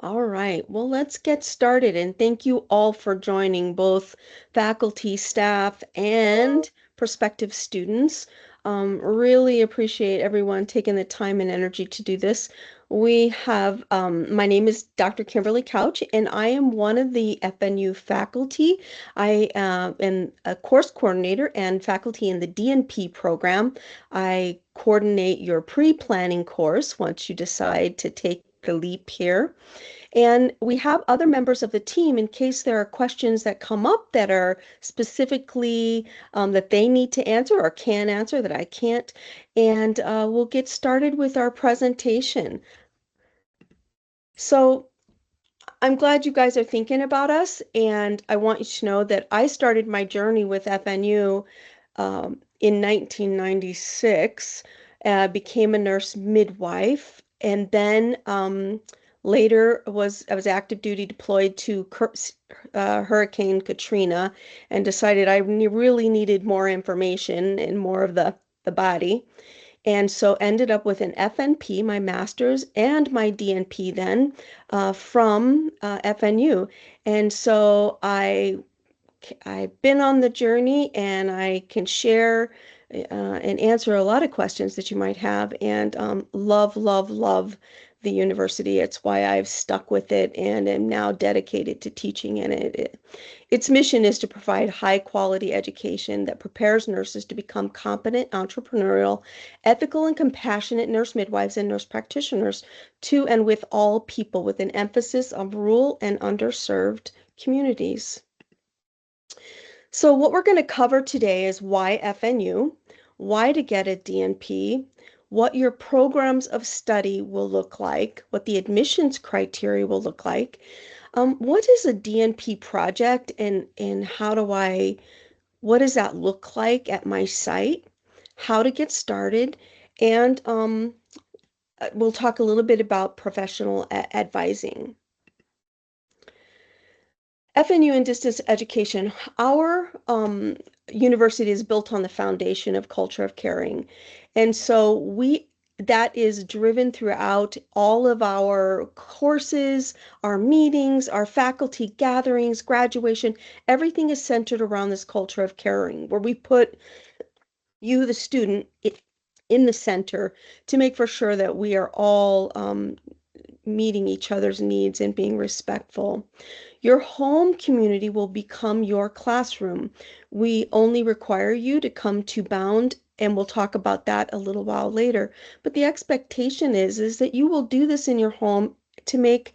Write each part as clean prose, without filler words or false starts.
All right, well, let's get started. And thank you all for joining, both faculty, staff, and prospective students. Really appreciate everyone taking the time and energy to do this. My name is Dr. Kimberly Couch, and I am one of the FNU faculty. I am a course coordinator and faculty in the DNP program. I coordinate your pre-planning course once you decide to take the leap here. And we have other members of the team in case there are questions that come up that are specifically that they need to answer or can answer that I can't. And we'll get started with our presentation. So I'm glad you guys are thinking about us. And I want you to know that I started my journey with FNU in 1996, became a nurse midwife, and then later I was active duty deployed to Hurricane Katrina, and decided I really needed more information and more of the body. And so ended up with an FNP, my master's, and my DNP then from FNU. And so I've been on the journey, and I can share and answer a lot of questions that you might have, and love, love, love the university. It's why I've stuck with it and am now dedicated to teaching in it. Its mission is to provide high quality education that prepares nurses to become competent, entrepreneurial, ethical, and compassionate nurse midwives and nurse practitioners to and with all people, with an emphasis on rural and underserved communities. So what we're going to cover today is why FNU, why to get a DNP, what your programs of study will look like, what the admissions criteria will look like, what is a DNP project, and what does that look like at my site, how to get started, and we'll talk a little bit about professional advising. FNU and distance education, our university is built on the foundation of culture of caring. And so that is driven throughout all of our courses, our meetings, our faculty gatherings, graduation. Everything is centered around this culture of caring, where we put you, the student, in the center to make for sure that we are all meeting each other's needs and being respectful. Your home community will become your classroom. We only require you to come to Bound, and we'll talk about that a little while later. But the expectation is that you will do this in your home to make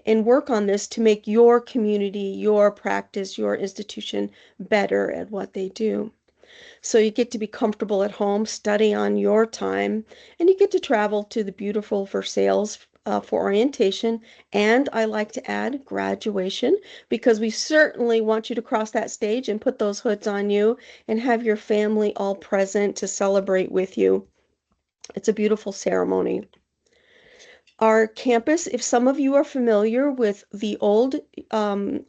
and work on this to make your community, your practice, your institution better at what they do. So you get to be comfortable at home, study on your time, and you get to travel to the beautiful Versailles for orientation. And I like to add graduation, because we certainly want you to cross that stage and put those hoods on you and have your family all present to celebrate with you. It's a beautiful ceremony. Our campus, if some of you are familiar with the old um,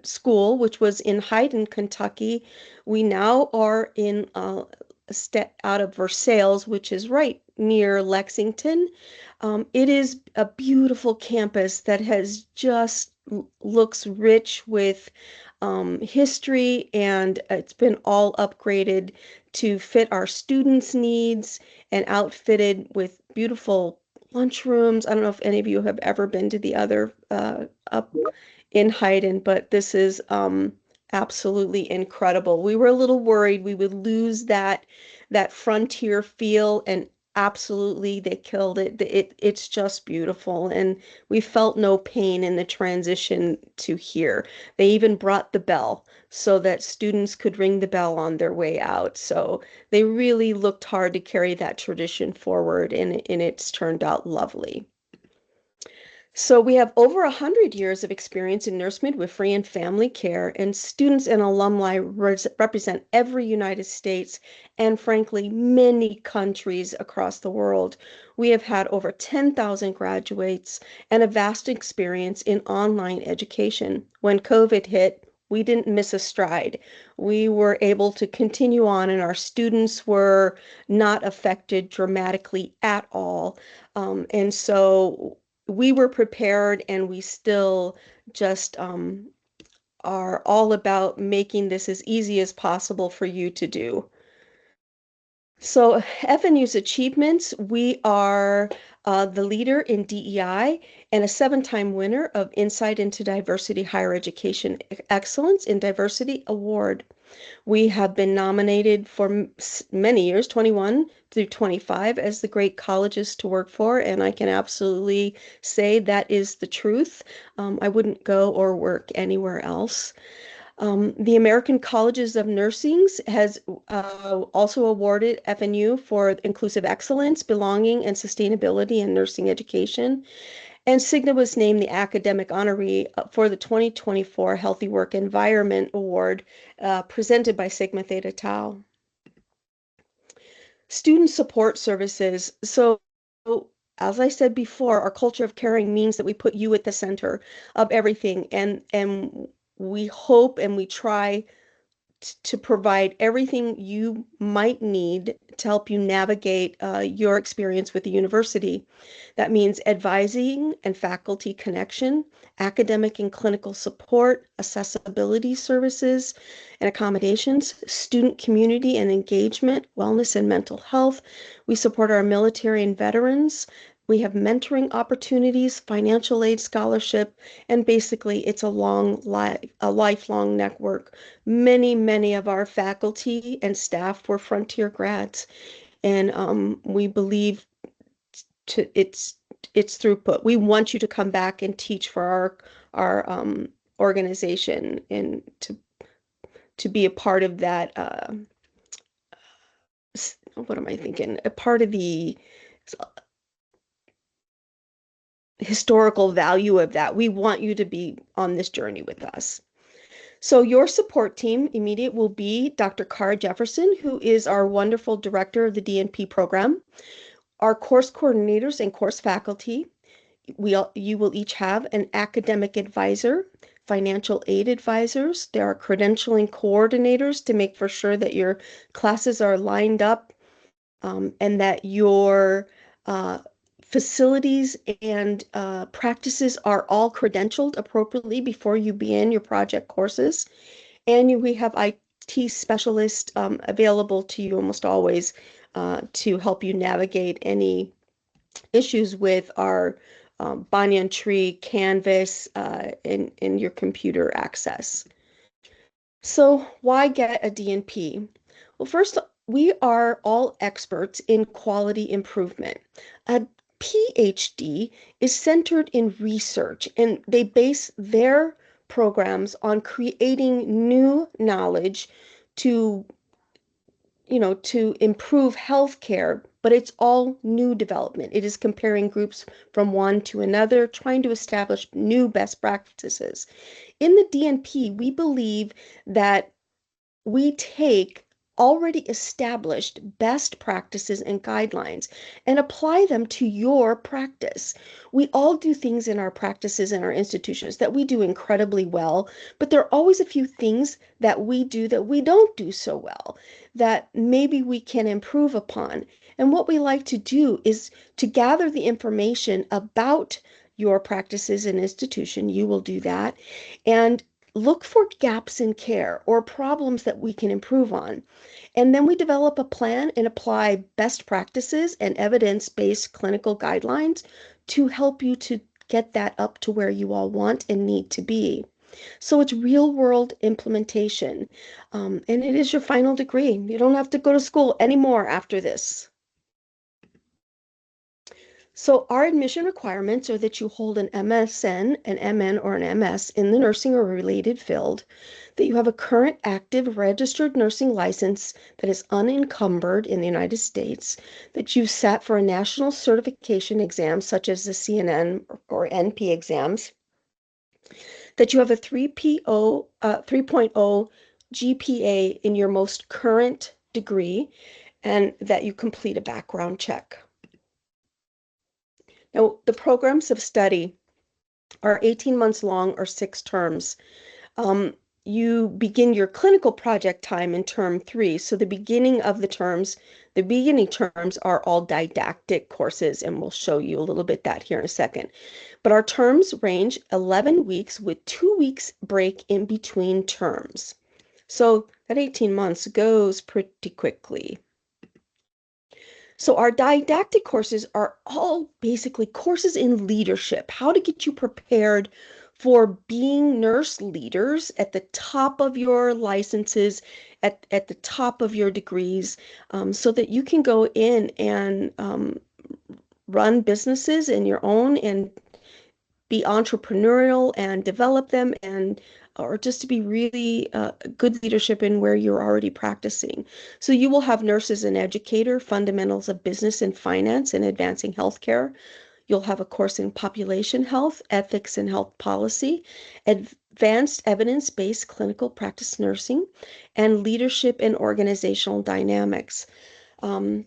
school, which was in Hayden, Kentucky. We now are in a step out of Versailles, which is right near Lexington. It is a beautiful campus that has just looks rich with history, and it's been all upgraded to fit our students' needs and outfitted with beautiful lunchrooms. I don't know if any of you have ever been to the other up in Haydn, but this is absolutely incredible. We were a little worried we would lose that frontier feel, and absolutely they killed it. It's just beautiful, and we felt no pain in the transition to here. They even brought the bell so that students could ring the bell on their way out. So they really looked hard to carry that tradition forward, and it's turned out lovely. So we have over 100 years of experience in nurse midwifery and family care, and students and alumni represent every United States and frankly many countries across the world. We have had over 10,000 graduates and a vast experience in online education. When COVID hit, we didn't miss a stride. We were able to continue on, and our students were not affected dramatically at all. And so we were prepared, and we still just are all about making this as easy as possible for you to do. So, FNU's achievements, we are the leader in DEI and a 7-time winner of Insight into Diversity Higher Education Excellence in Diversity Award. We have been nominated for many years, 21 through 25, as the great colleges to work for, and I can absolutely say that is the truth. I wouldn't go or work anywhere else. The American Colleges of Nursing has also awarded FNU for inclusive excellence, belonging, and sustainability in nursing education. And Cigna was named the academic honoree for the 2024 Healthy Work Environment Award presented by Sigma Theta Tau. Student support services. So, as I said before, our culture of caring means that we put you at the center of everything, and we hope and we try to provide everything you might need to help you navigate your experience with the university. That means advising and faculty connection, academic and clinical support, accessibility services and accommodations, student community and engagement, wellness and mental health. We support our military and veterans. We have mentoring opportunities, financial aid scholarship, and basically it's a lifelong network. Many of our faculty and staff were Frontier grads, and we believe it's throughput. We want you to come back and teach for our organization, and to be a part of that. What am I thinking? A part of the historical value of that. We want you to be on this journey with us. So your support team immediate will be Dr. Cara Jefferson, who is our wonderful director of the DNP program, our course coordinators and course faculty. You will each have an academic advisor, financial aid advisors. There are credentialing coordinators to make for sure that your classes are lined up, and that your facilities and practices are all credentialed appropriately before you begin your project courses. And we have IT specialists available to you almost always to help you navigate any issues with our Banyan Tree, Canvas, in your computer access. So why get a DNP? Well, first, we are all experts in quality improvement. A PhD is centered in research, and they base their programs on creating new knowledge to to improve healthcare, but it's all new development. It is comparing groups from one to another, trying to establish new best practices. In the DNP, we believe that we take already established best practices and guidelines and apply them to your practice. We all do things in our practices and our institutions that we do incredibly well, but there are always a few things that we do that we don't do so well, that maybe we can improve upon. And what we like to do is to gather the information about your practices and institution. You will do that. And look for gaps in care or problems that we can improve on. And then we develop a plan and apply best practices and evidence-based clinical guidelines to help you to get that up to where you all want and need to be. So it's real world implementation. And it is your final degree. You don't have to go to school anymore after this. So our admission requirements are that you hold an MSN, an MN, or an MS in the nursing or related field, that you have a current active registered nursing license that is unencumbered in the United States, that you've sat for a national certification exam such as the CNN or NP exams, that you have a 3.0 GPA in your most current degree, and that you complete a background check. Now, the programs of study are 18 months long or 6 terms. you begin your clinical project time in term 3. So the beginning terms are all didactic courses, and we'll show you a little bit that here in a second. But our terms range 11 weeks with 2 weeks break in between terms. So that 18 months goes pretty quickly. So our didactic courses are all basically courses in leadership, how to get you prepared for being nurse leaders at the top of your licenses, at the top of your degrees, so that you can go in and run businesses in your own and be entrepreneurial and develop them, and or just to be really good leadership in where you're already practicing. So you will have nurses and educator, fundamentals of business and finance and advancing healthcare. You'll have a course in population health, ethics and health policy, advanced evidence-based clinical practice nursing, and leadership and organizational dynamics. Um,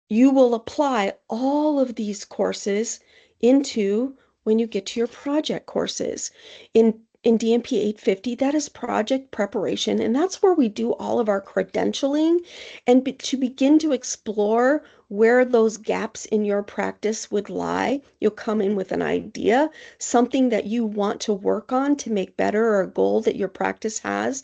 you will apply all of these courses into when you get to your project courses. In DMP 850, that is project preparation, and that's where we do all of our credentialing and to begin to explore where those gaps in your practice would lie. You'll come in with an idea, something that you want to work on to make better, or a goal that your practice has.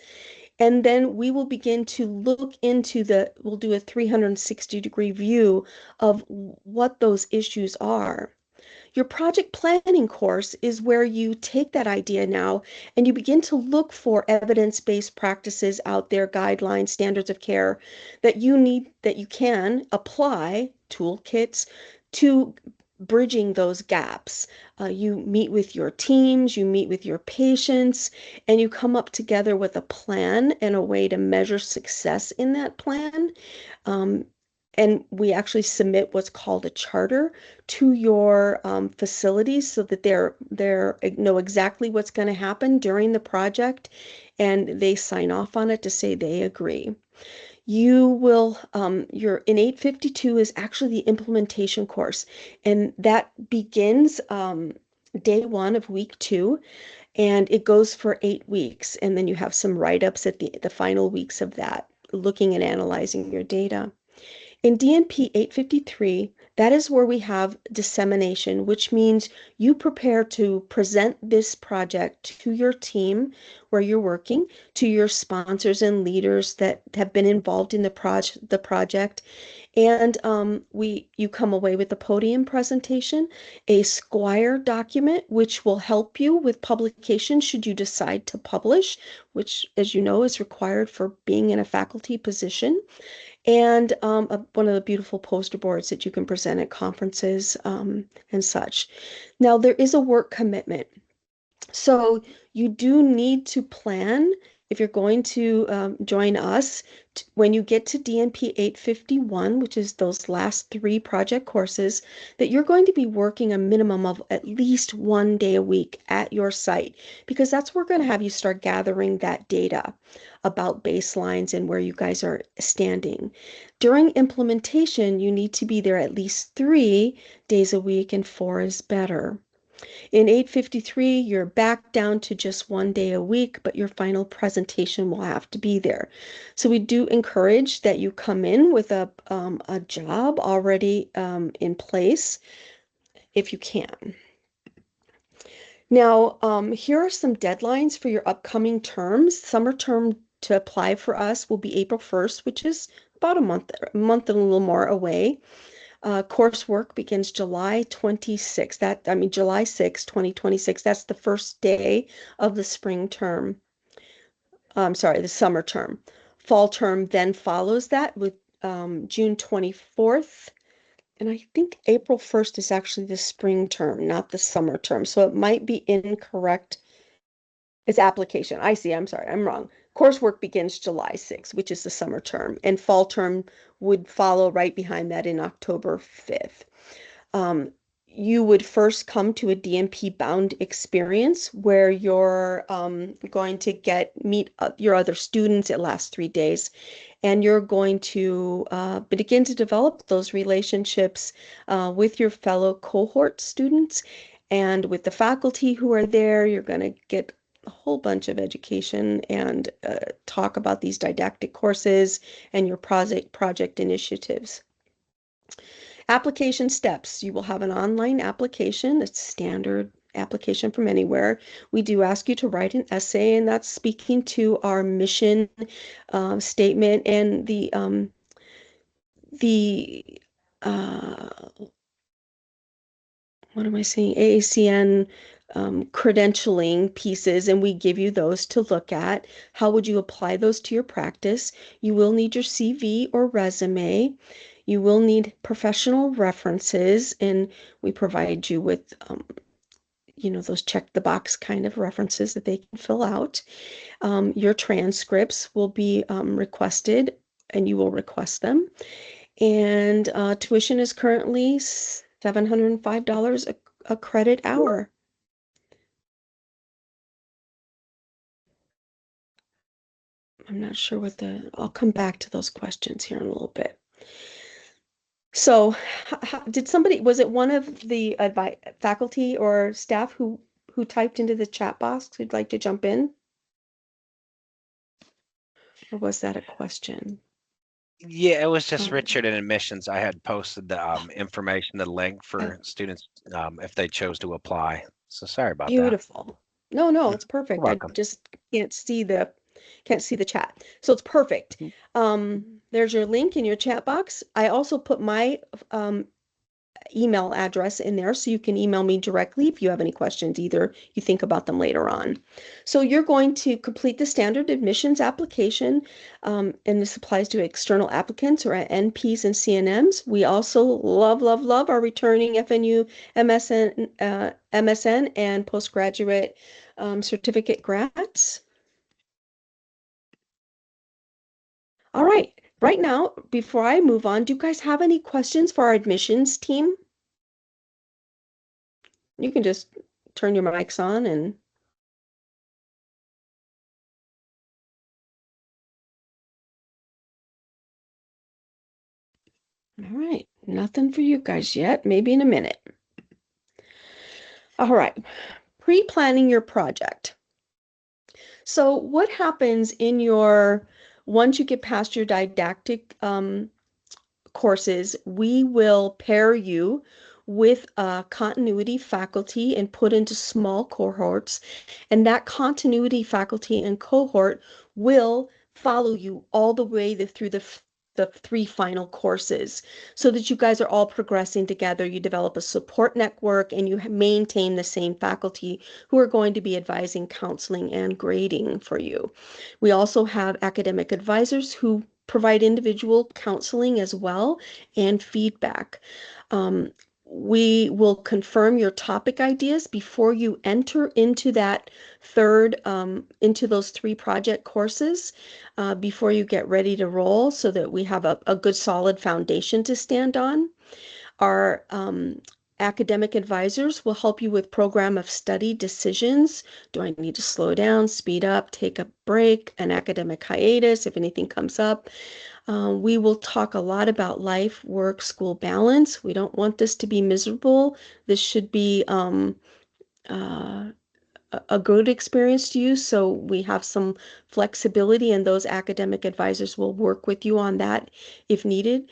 And then we will begin to look into we'll do a 360-degree view of what those issues are. Your project planning course is where you take that idea now and you begin to look for evidence-based practices out there, guidelines, standards of care that you can apply, toolkits to bridging those gaps. You meet with your teams, you meet with your patients, and you come up together with a plan and a way to measure success in that plan. Um, and we actually submit what's called a charter to your facilities so that they're know exactly what's going to happen during the project, and they sign off on it to say they agree. You will, your in 852 is actually the implementation course, and that begins day 1 of week 2, and it goes for 8 weeks, and then you have some write-ups at the final weeks of that, looking and analyzing your data. In DNP 853, that is where we have dissemination, which means you prepare to present this project to your team where you're working, to your sponsors and leaders that have been involved in the project. And you come away with a podium presentation, a Squire document, which will help you with publication should you decide to publish, which, as you know, is required for being in a faculty position, and one of the beautiful poster boards that you can present at conferences and such. Now, there is a work commitment. So you do need to plan if you're going to join us when you get to DNP 851, which is those last 3 project courses, that you're going to be working a minimum of at least 1 day a week at your site, because that's where we're going to have you start gathering that data about baselines and where you guys are standing. During implementation, you need to be there at least 3 days a week, and 4 is better. In 853, you're back down to just 1 day a week, but your final presentation will have to be there. So we do encourage that you come in with a job already in place if you can. Now, here are some deadlines for your upcoming terms. Summer term to apply for us will be April 1st, which is about a month and a little more away. Coursework begins July 26th. July 6th, 2026. That's the first day of the spring term. I'm sorry, the summer term. Fall term then follows that with June 24th. And I think April 1st is actually the spring term, not the summer term. So it might be incorrect. It's application. I see. I'm sorry. I'm wrong. Coursework begins July 6th, which is the summer term, and fall term would follow right behind that in October 5th. You would first come to a DMP bound experience where you're going to meet your other students. It lasts 3 days, and you're going to begin to develop those relationships with your fellow cohort students and with the faculty who are there. You're going to get a whole bunch of education and talk about these didactic courses and your project initiatives. Application steps. You will have an online application. It's standard application from anywhere. We do ask you to write an essay, and that's speaking to our mission statement and the uh, what am I saying? AACN credentialing pieces, and we give you those to look at. How would you apply those to your practice? You will need your CV or resume. You will need professional references, and we provide you with, those check the box kind of references that they can fill out. Your transcripts will be requested, and you will request them. And tuition is currently $705 a credit hour. I'm not sure I'll come back to those questions here in a little bit. So, was it one of the faculty or staff who typed into the chat box who'd like to jump in? Or was that a question? Yeah, it was just Richard in admissions. I had posted the information, the link for students if they chose to apply. So sorry about that. Beautiful. No, it's perfect. You're I welcome. just can't see the chat. So it's perfect. There's your link in your chat box. I also put my email address in there so you can email me directly if you have any questions, either you think about them later on. So you're going to complete the standard admissions application, and this applies to external applicants or NPs and CNMs. We also love our returning FNU, MSN, and postgraduate certificate grads. All right. Right now, before I move on, do you guys have any questions for our admissions team? You can just turn your mics on and all right, nothing for you guys yet, maybe in a minute. All right, pre-planning your project. So what happens once you get past your didactic courses, we will pair you with a continuity faculty and put into small cohorts, and that continuity faculty and cohort will follow you all the way through the 3 final courses so that you guys are all progressing together. You develop a support network and you maintain the same faculty who are going to be advising, counseling, and grading for you. We also have academic advisors who provide individual counseling as well and feedback. We will confirm your topic ideas before you enter into into those 3 project courses before you get ready to roll so that we have a good solid foundation to stand on. Our academic advisors will help you with program of study decisions. Do I need to slow down, speed up, take a break, an academic hiatus if anything comes up? We will talk a lot about life, work, school balance. We don't want this to be miserable. This should be a good experience to you. So we have some flexibility, and those academic advisors will work with you on that if needed.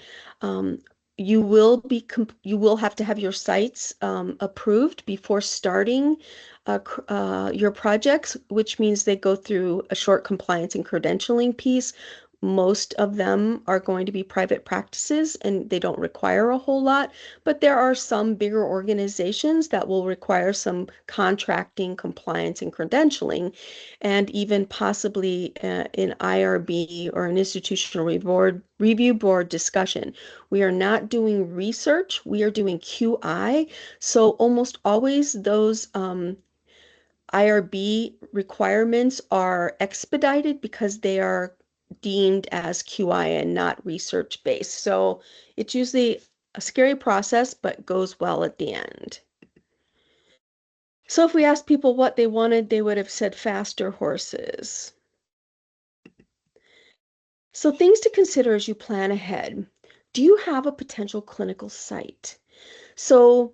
You will have to have your sites approved before starting your projects, which means they go through a short compliance and credentialing piece. Most of them are going to be private practices and they don't require a whole lot, but there are some bigger organizations that will require some contracting, compliance, and credentialing, and even possibly an IRB or an institutional review board discussion. We are not doing research, we are doing QI. So almost always those IRB requirements are expedited because they are deemed as QI and not research based. So it's usually a scary process, but goes well at the end. So if we asked people what they wanted, they would have said faster horses. So things to consider as you plan ahead. Do you have a potential clinical site? So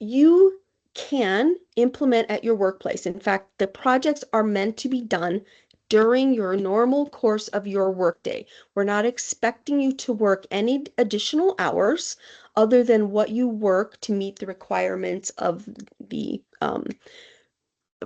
you can implement at your workplace. In fact, the projects are meant to be done during your normal course of your workday. We're not expecting you to work any additional hours other than what you work to meet the requirements of the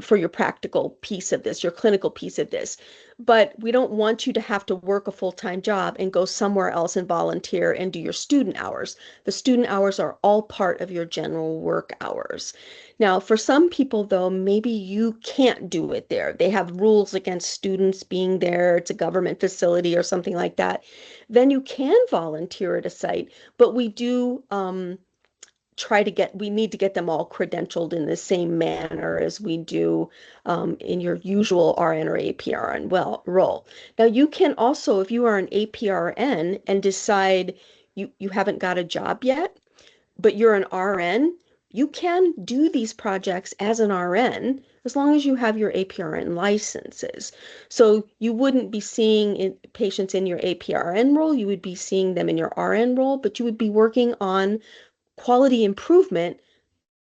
for your practical piece of this, your clinical piece of this. But we don't want you to have to work a full-time job and go somewhere else and volunteer and do your student hours. The student hours are all part of your general work hours. Now, for some people, though, maybe you can't do it there. They have rules against students being there. It's a government facility or something like that. Then you can volunteer at a site, but we do we need to get them all credentialed in the same manner as we do in your usual RN or APRN role. Now, you can also, if you are an APRN and decide you haven't got a job yet, but you're an RN, you can do these projects as an RN as long as you have your APRN licenses. So you wouldn't be seeing patients in your APRN role, you would be seeing them in your RN role, but you would be working on quality improvement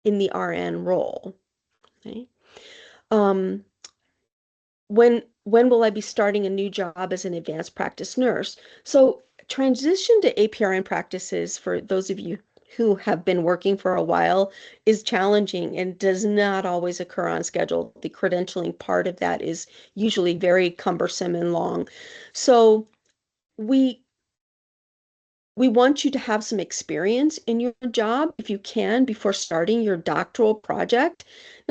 in the RN role. Okay? Um, when will I be starting a new job as an advanced practice nurse? So transition to APRN practices for those of you who have been working for a while is challenging and does not always occur on schedule. The credentialing part of that is usually very cumbersome and long. So we we want you to have some experience in your job if you can before starting your doctoral project.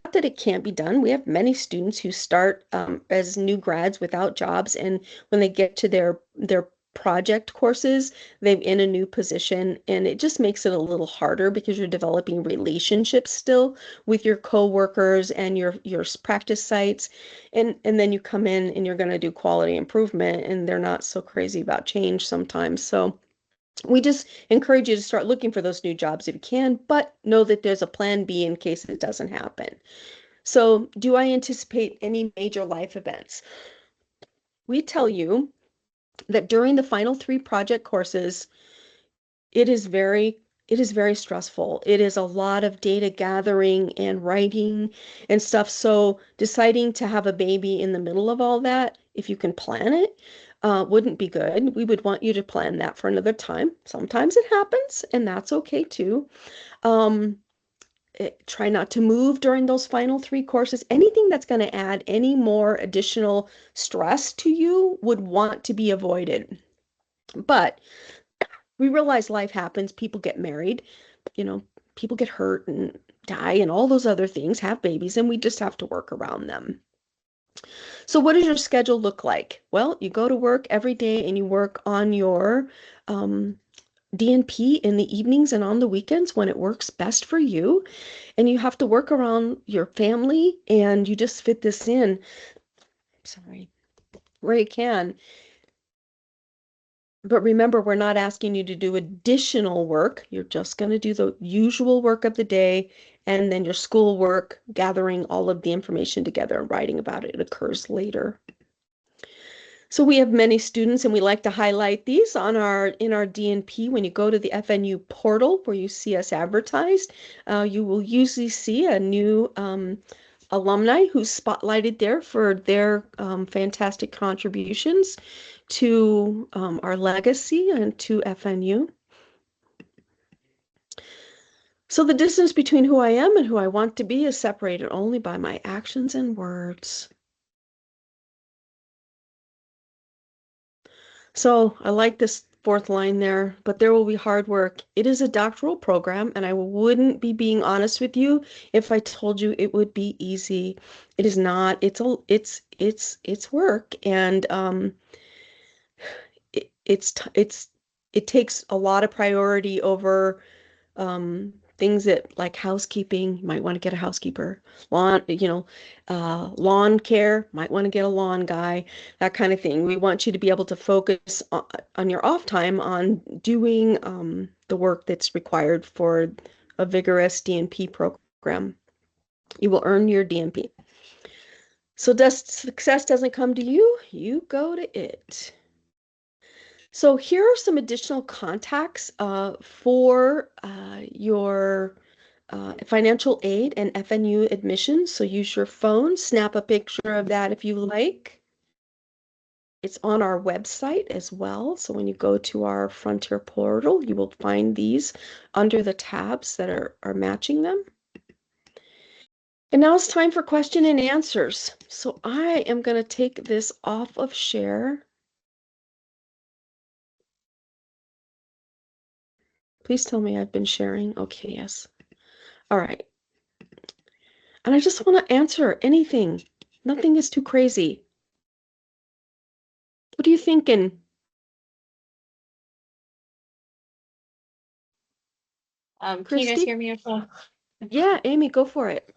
Not that it can't be done. We have many students who start as new grads without jobs, and when they get to their project courses, they're in a new position, and it just makes it a little harder because you're developing relationships still with your coworkers and your practice sites, and then you come in and you're going to do quality improvement, and they're not so crazy about change sometimes. So we just encourage you to start looking for those new jobs if you can, but know that there's a plan B in case it doesn't happen. So, do I anticipate any major life events? We tell you that during the final three project courses, it is very it is very stressful. It is a lot of data gathering and writing and stuff. So deciding to have a baby in the middle of all that, if you can plan it, wouldn't be good. We would want you to plan that for another time. Sometimes it happens, and that's okay too. Um, Try not to move during those final three courses. Anything that's going to add any more additional stress to you would want to be avoided. But we realize life happens. People get married, you know, people get hurt and die and all those other things, have babies, and we just have to work around them. So, what does your schedule look like? Well, you go to work every day and you work on your um, DNP in the evenings and on the weekends when it works best for you. And you have to work around your family and you just fit this in, sorry, where you can. But remember, we're not asking you to do additional work. You're just going to do the usual work of the day, and then your school work, gathering all of the information together and writing about it, occurs later. So we have many students, and we like to highlight these on our DNP. When you go to the FNU portal where you see us advertised, you will usually see a new alumni who's spotlighted there for their fantastic contributions to our legacy and to FNU. So the distance between who I am and who I want to be is separated only by my actions and words. So I like this fourth line there, but there will be hard work. It is a doctoral program, and I wouldn't be being honest with you if I told you it would be easy. It is not. It's work, and it takes a lot of priority over things that like housekeeping. You might want to get a housekeeper. Lawn care, might want to get a lawn guy, that kind of thing. We want you to be able to focus on your off time on doing the work that's required for a vigorous DNP program. You will earn your DNP. So success doesn't come to you, you go to it. So here are some additional contacts for your financial aid and FNU admissions. So use your phone, snap a picture of that if you like. It's on our website as well. So when you go to our Frontier portal, you will find these under the tabs that are matching them. And now it's time for question and answers. So I am going to take this off of share. Please tell me I've been sharing. Okay, yes. All right. And I just want to answer anything. Nothing is too crazy. What are you thinking? Can you guys hear Christy? me as well? Yeah, Amy, go for it.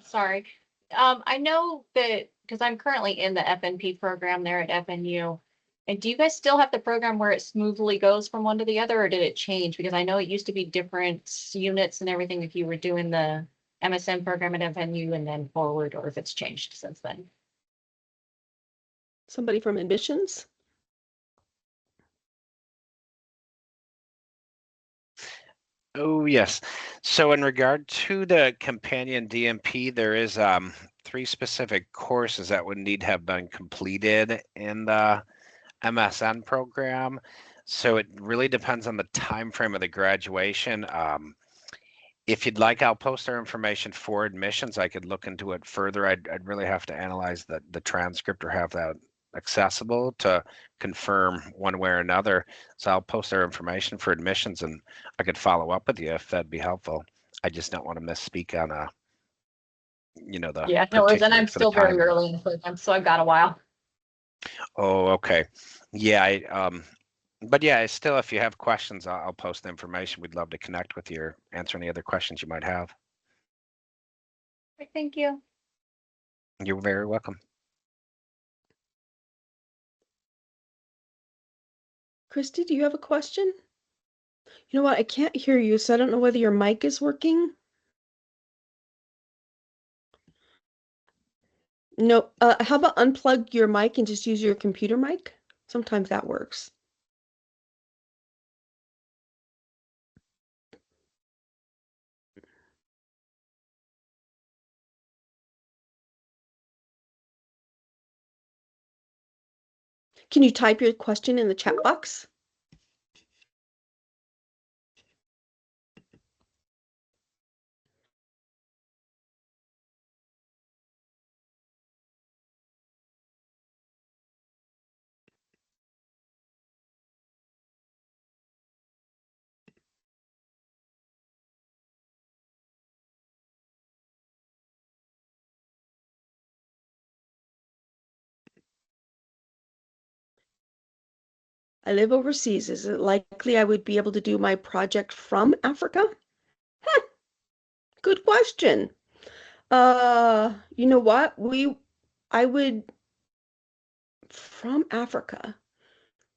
Sorry. I know that because I'm currently in the FNP program there at FNU. And do you guys still have the program where it smoothly goes from one to the other, or did it change? Because I know it used to be different units and everything if you were doing the MSN program at FNU and then forward, or if it's changed since then. Somebody from admissions? Oh, yes. So in regard to the companion DMP, there is 3 specific courses that would need to have been completed in the MSN program. So it really depends on the time frame of the graduation. If you'd like, I'll post our information for admissions. I could look into it further. I'd really have to analyze the transcript or have that accessible to confirm one way or another. So I'll post our information for admissions and I could follow up with you if that'd be helpful. I just don't want to misspeak on the Yeah, no worries. And I'm particulars for the still very time. early in the program, so I've got a while. Oh, okay. Yeah, but yeah, still, if you have questions, I'll post the information. We'd love to connect with you or answer any other questions you might have. Thank you. You're very welcome. Christy, do you have a question? You know what? I can't hear you, so I don't know whether your mic is working. No, how about unplug your mic and just use your computer mic? Sometimes that works. Can you type your question in the chat box? I live overseas. Is it likely I would be able to do my project from Africa? Good question. You know what? I would from Africa,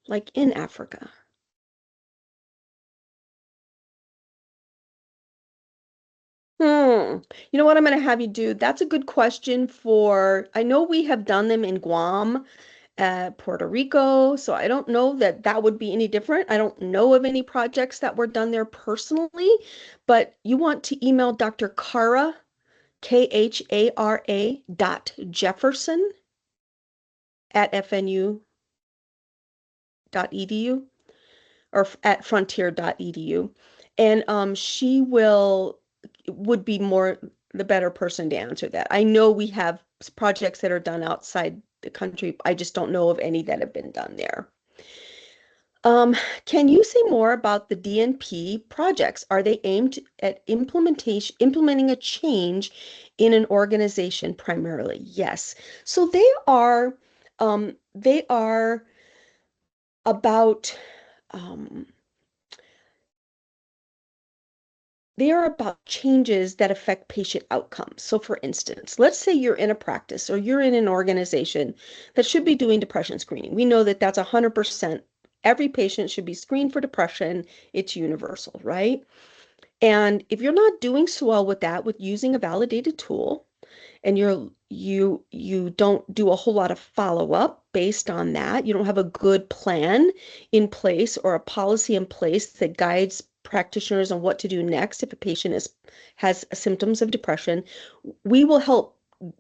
like in Africa. Hmm. You know what I'm going to have you do? That's a good question for, I know we have done them in Guam, Puerto Rico, so I don't know that that would be any different. I don't know of any projects that were done there personally, but you want to email Dr. Kara, Khara dot Jefferson at fnu.edu or at frontier.edu. And she would be more the better person to answer that. I know we have projects that are done outside the country. I just don't know of any that have been done there. Can you say more about the DNP projects? Are they aimed at implementing a change in an organization primarily? Yes. So they are about um, they are about changes that affect patient outcomes. So, for instance, let's say you're in a practice or you're in an organization that should be doing depression screening. We know that that's 100%. Every patient should be screened for depression. It's universal, right? And if you're not doing so well with that, with using a validated tool, and you don't do a whole lot of follow-up based on that, you don't have a good plan in place or a policy in place that guides practitioners on what to do next if a patient has symptoms of depression, we will help.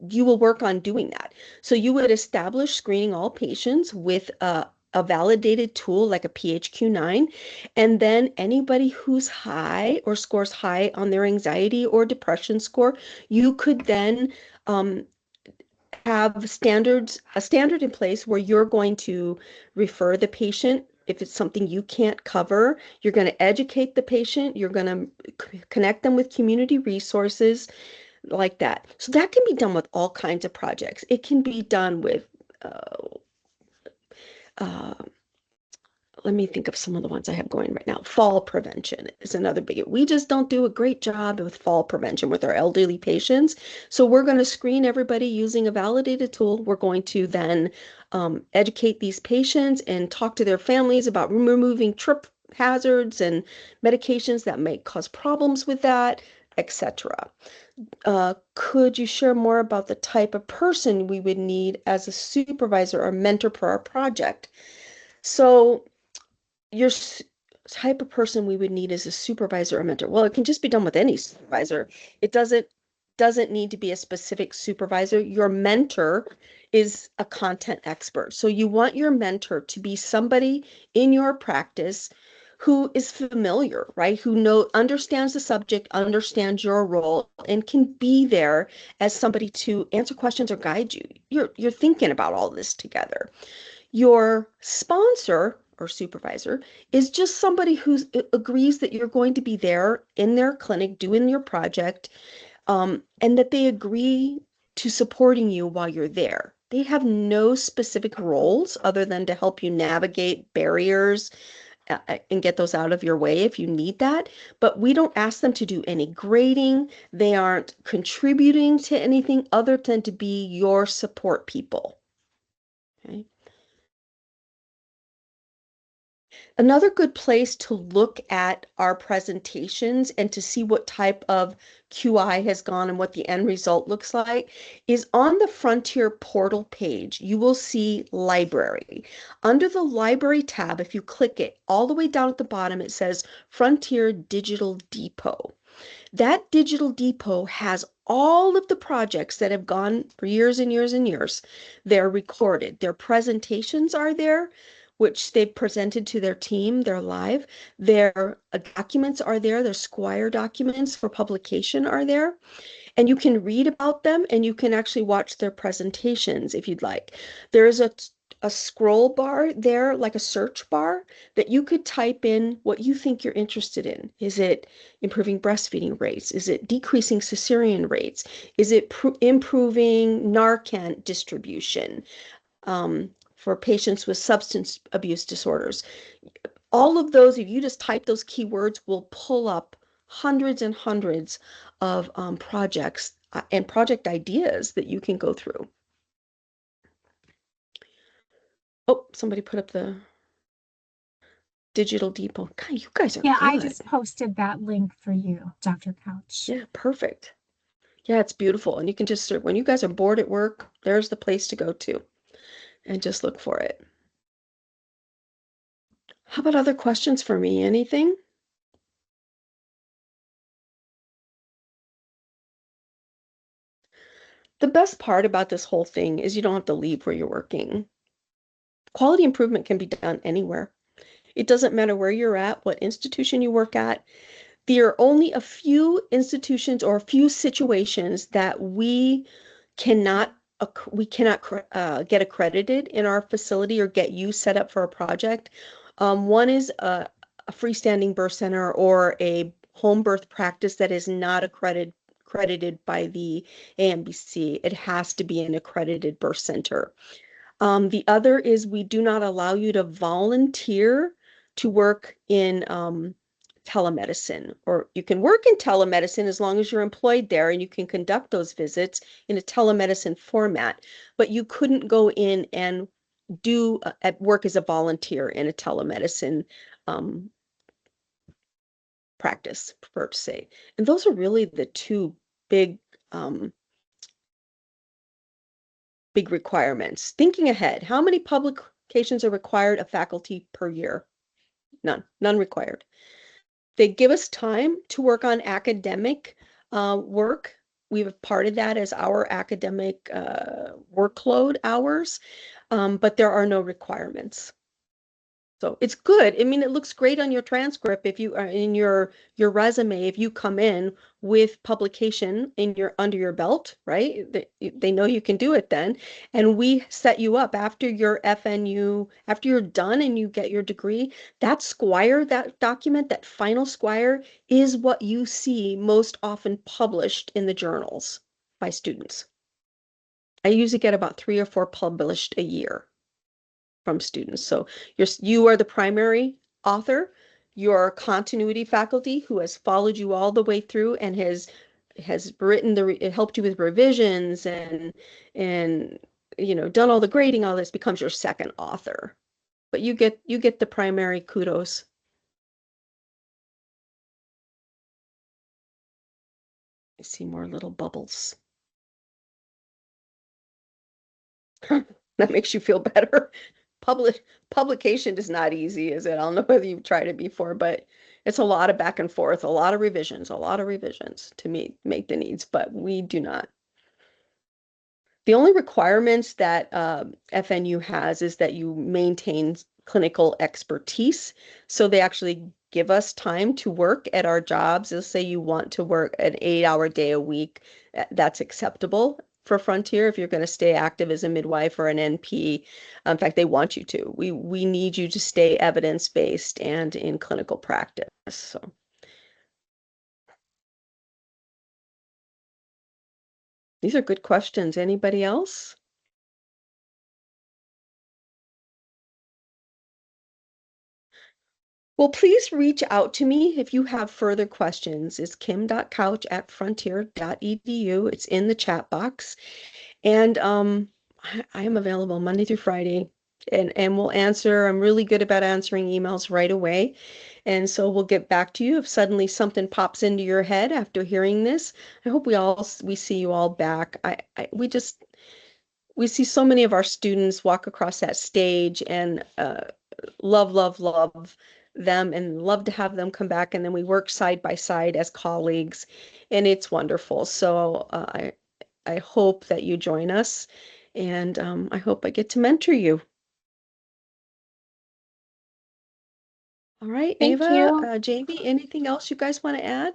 You will work on doing that. So you would establish screening all patients with a validated tool like a PHQ-9, and then anybody who's high or scores high on their anxiety or depression score, you could then um, have a standard in place where you're going to refer the patient. If it's something you can't cover, you're going to educate the patient, you're going to connect them with community resources like that. So that can be done with all kinds of projects. It can be done with uh, uh, let me think of some of the ones I have going right now. Fall prevention is another big. We just don't do a great job with fall prevention with our elderly patients. So we're going to screen everybody using a validated tool. We're going to then educate these patients and talk to their families about removing trip hazards and medications that may cause problems with that, etc. Could you share more about the type of person we would need as a supervisor or mentor for our project? So your type of person we would need as a supervisor or mentor. Well, it can just be done with any supervisor. It doesn't need to be a specific supervisor. Your mentor is a content expert. So you want your mentor to be somebody in your practice who is familiar, right? Who understands the subject, understands your role, and can be there as somebody to answer questions or guide you. You're thinking about all this together. Your sponsor or supervisor is just somebody who agrees that you're going to be there in their clinic doing your project, and that they agree to supporting you while you're there. They have no specific roles other than to help you navigate barriers and get those out of your way if you need that. But we don't ask them to do any grading. They aren't contributing to anything other than to be your support people. Okay. Another good place to look at our presentations and to see what type of QI has gone and what the end result looks like is on the Frontier portal page. You will see library. Under the library tab, if you click it, all the way down at the bottom, it says Frontier Digital Depot. That digital depot has all of the projects that have gone for years and years and years. They're recorded. Their presentations are there, which they've presented to their team. They're live. Their documents are there. Their Squire documents for publication are there. And you can read about them and you can actually watch their presentations if you'd like. There is a scroll bar there, like a search bar, that you could type in what you think you're interested in. Is it improving breastfeeding rates? Is it decreasing cesarean rates? Is it improving Narcan distribution for patients with substance abuse disorders? All of those, if you just type those keywords, will pull up hundreds and hundreds of projects and project ideas that you can go through. Oh, somebody put up the Digital Depot. God, you guys are Yeah, I good. just posted that link for you, Dr. Couch. Yeah, perfect. Yeah, it's beautiful. And you can just, when you guys are bored at work, there's the place to go to and just look for it. How about other questions for me? Anything? The best part about this whole thing is you don't have to leave where you're working. Quality improvement can be done anywhere. It doesn't matter where you're at, what institution you work at. There are only a few institutions or a few situations that cannot get accredited in our facility or get you set up for a project. One is a freestanding birth center or a home birth practice that is not accredited by the AMBC. It has to be an accredited birth center. The other is we do not allow you to volunteer to work in telemedicine, or you can work in telemedicine as long as you're employed there and you can conduct those visits in a telemedicine format, but you couldn't go in and do at work as a volunteer in a telemedicine um, practice, prefer to say. And those are really the two big big requirements. Thinking ahead, how many publications are required of faculty per year? None required. They give us time to work on academic work. We've parted that as our academic workload hours, but there are no requirements. So it's good. I mean, it looks great on your transcript if you are in your resume, if you come in with publication in your under your belt, right? They know you can do it then. And we set you up after your FNU, after you're done and you get your degree, that Squire, that document, that final Squire is what you see most often published in the journals by students. I usually get about 3 or 4 published a year from students. So you are the primary author, your continuity faculty who has followed you all the way through and has written helped you with revisions and done all the grading, all this becomes your second author. But you get the primary kudos. I see more little bubbles. That makes you feel better. Publication is not easy, is it? I don't know whether you've tried it before, but it's a lot of back and forth, a lot of revisions to make the needs, but we do not. The only requirements that FNU has is that you maintain clinical expertise. So they actually give us time to work at our jobs. They'll say you want to work an 8-hour day a week. That's acceptable for Frontier if you're going to stay active as a midwife or an NP. In fact, they want you to. We need you to stay evidence-based and in clinical practice. So. These are good questions. Anybody else? Well, please reach out to me if you have further questions. It's kim.couch@frontier.edu. It's in the chat box. And I am available Monday through Friday and we'll answer. I'm really good about answering emails right away. And so we'll get back to you if suddenly something pops into your head after hearing this. I hope we see you all back. We see so many of our students walk across that stage and love, love, love them and love to have them come back. And then we work side by side as colleagues, and it's wonderful. So I hope that you join us, and I hope I get to mentor you. All right, Thank Ava, you. Jamie, anything else you guys want to add?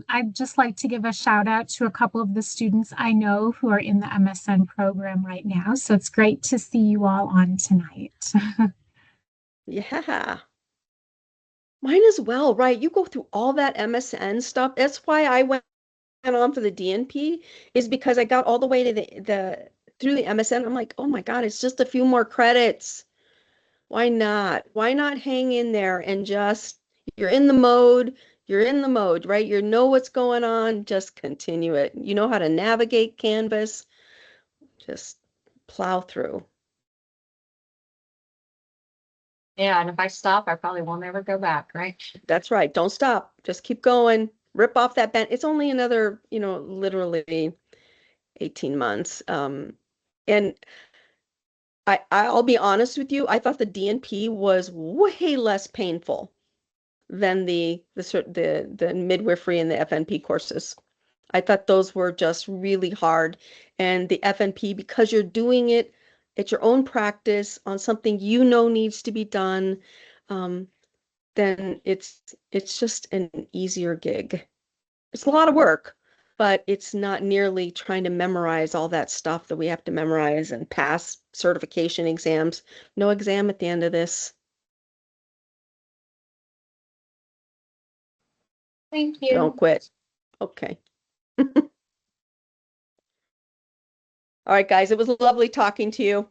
I'd just like to give a shout out to a couple of the students I know who are in the MSN program right now. So it's great to see you all on tonight. Yeah. Mine as well, right? You go through all that MSN stuff. That's why I went on for the DNP, is because I got all the way to the through the MSN. I'm like, oh my God, it's just a few more credits. Why not? Why not hang in there and just you're in the mode, right? You know what's going on, just continue it. You know how to navigate Canvas, just plow through. Yeah, and if I stop, I probably won't ever go back, right? That's right. Don't stop. Just keep going. Rip off that band. It's only another, literally 18 months. And I'll be honest with you, I thought the DNP was way less painful than the midwifery and the FNP courses. I thought those were just really hard. And the FNP, because you're doing it at your own practice on something you know needs to be done, um, then it's just an easier gig. It's a lot of work, but it's not nearly trying to memorize all that stuff that we have to memorize and pass certification exams. No exam at the end of this. Thank Don't you. quit. Okay. All right, guys, it was lovely talking to you.